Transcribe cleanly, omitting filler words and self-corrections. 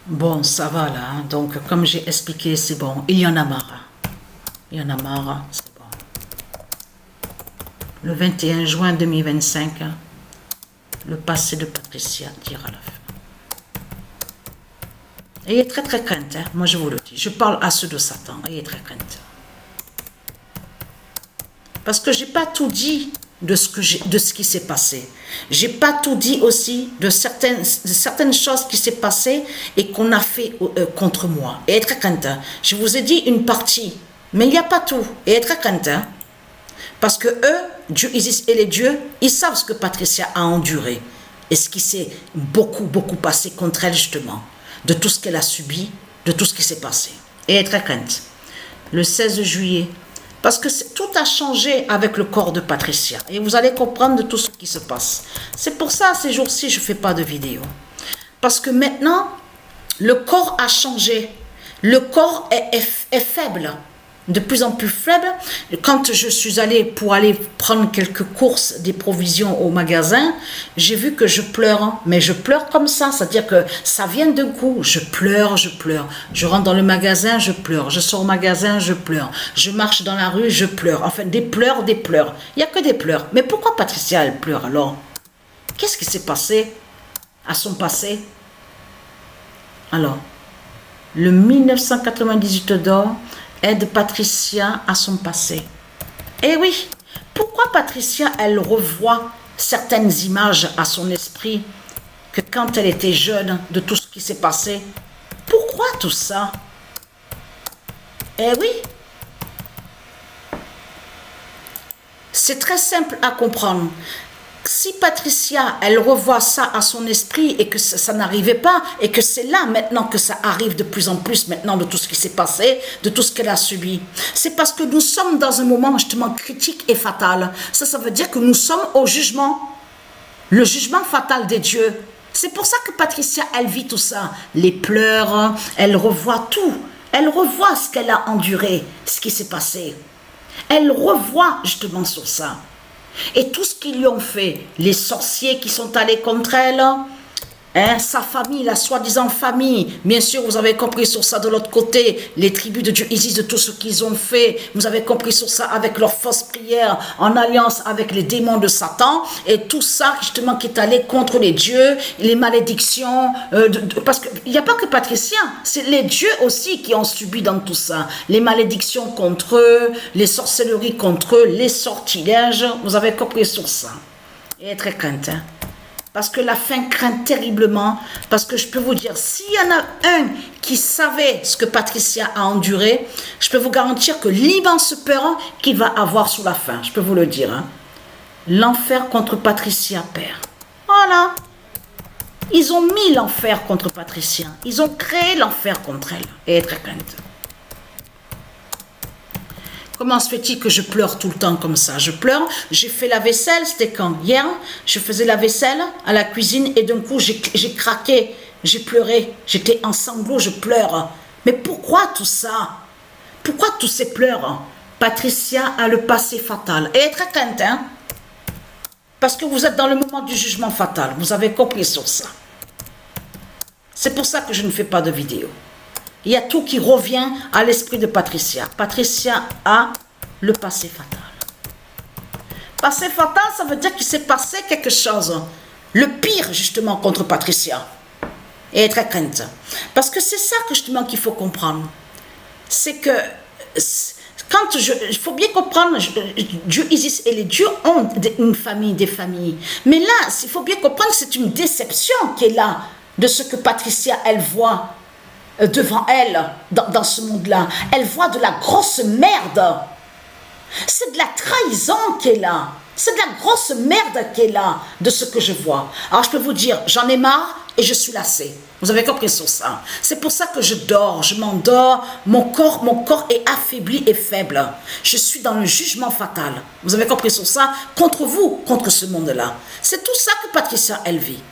Bon, ça va là, hein. Donc comme j'ai expliqué, c'est bon. Il y en a marre. Il y en a marre, c'est bon. Le 21 juin 2025, le passé de Patricia tire à la fin. Ayez très très crainte, hein. Moi je vous le dis. Je parle à ceux de Satan. Ayez très crainte. Parce que j'ai pas tout dit de ce qui s'est passé. J'ai pas tout dit aussi de certaines choses qui s'est passées et qu'on a fait contre moi. Et être crainte. Je vous ai dit une partie, mais il n'y a pas tout. Et être crainte. Parce que eux, Dieu Isis et les dieux, ils savent ce que Patricia a enduré et ce qui s'est beaucoup passé contre elle justement, de tout ce qu'elle a subi, de tout ce qui s'est passé. Et être crainte. Le 16 juillet. Parce que tout a changé avec le corps de Patricia. Et vous allez comprendre de tout ce qui se passe. C'est pour ça, ces jours-ci, je ne fais pas de vidéo. Parce que maintenant, le corps a changé. Le corps est faible. De plus en plus faible. Quand je suis allée pour aller prendre quelques courses, des provisions au magasin, j'ai vu que je pleure. Mais je pleure comme ça. C'est-à-dire que ça vient d'un coup. Je pleure, je pleure. Je rentre dans le magasin, je pleure. Je sors au magasin, je pleure. Je marche dans la rue, je pleure. Enfin, des pleurs, des pleurs. Il n'y a que des pleurs. Mais pourquoi Patricia, elle pleure alors? Qu'est-ce qui s'est passé à son passé? Alors, le 1998 d'or aide Patricia à son passé. Eh oui, pourquoi Patricia, elle revoit certaines images à son esprit que quand elle était jeune, de tout ce qui s'est passé? Pourquoi tout ça? Eh oui, c'est très simple à comprendre. Si Patricia, elle revoit ça à son esprit et que ça n'arrivait pas et que c'est là maintenant que ça arrive de plus en plus maintenant de tout ce qui s'est passé, de tout ce qu'elle a subi, c'est parce que nous sommes dans un moment justement critique et fatal. Ça veut dire que nous sommes au jugement, le jugement fatal des dieux. C'est pour ça que Patricia, elle vit tout ça, les pleurs, elle revoit tout, elle revoit ce qu'elle a enduré, ce qui s'est passé. Elle revoit justement sur ça. Et tout ce qu'ils lui ont fait, les sorciers qui sont allés contre elle, hein, sa famille, la soi-disant famille, bien sûr vous avez compris sur ça de l'autre côté, les tribus de Dieu Isis, de tout ce qu'ils ont fait, vous avez compris sur ça avec leurs fausses prières, en alliance avec les démons de Satan, et tout ça justement qui est allé contre les dieux, les malédictions, parce qu'il n'y a pas que Patricia, c'est les dieux aussi qui ont subi dans tout ça, les malédictions contre eux, les sorcelleries contre eux, les sortilèges, vous avez compris sur ça, et très crainte, hein. Parce que la fin craint terriblement, parce que je peux vous dire, s'il y en a un qui savait ce que Patricia a enduré, je peux vous garantir que l'immense peur qu'il va avoir sous la fin, je peux vous le dire, hein. L'enfer contre Patricia, père. Voilà. Ils ont mis l'enfer contre Patricia. Ils ont créé l'enfer contre elle. Et être crainte. Comment se fait-il que je pleure tout le temps comme ça? Je pleure, j'ai fait la vaisselle, c'était quand? Hier, je faisais la vaisselle à la cuisine et d'un coup, j'ai craqué, j'ai pleuré, j'étais en sanglots, je pleure. Mais pourquoi tout ça? Pourquoi tous ces pleurs? Patricia a le passé fatal. Et être crainte, hein? Parce que vous êtes dans le moment du jugement fatal. Vous avez compris sur ça. C'est pour ça que je ne fais pas de vidéo. Il y a tout qui revient à l'esprit de Patricia. Patricia a le passé fatal. Passé fatal, ça veut dire qu'il s'est passé quelque chose. Le pire, justement, contre Patricia. Et être crainte. Parce que c'est ça que, justement, qu'il faut comprendre. C'est que, il faut bien comprendre, Dieu Isis et les dieux ont une famille, des familles. Mais là, il faut bien comprendre que c'est une déception qui est là de ce que Patricia, elle voit devant elle, dans ce monde-là. Elle voit de la grosse merde. C'est de la trahison qui est là. C'est de la grosse merde qui est là, de ce que je vois. Alors je peux vous dire, j'en ai marre et je suis lassée. Vous avez compris sur ça. C'est pour ça que je dors, je m'endors. Mon corps est affaibli et faible. Je suis dans le jugement fatal. Vous avez compris sur ça? Contre vous, contre ce monde-là. C'est tout ça que Patricia, elle vit.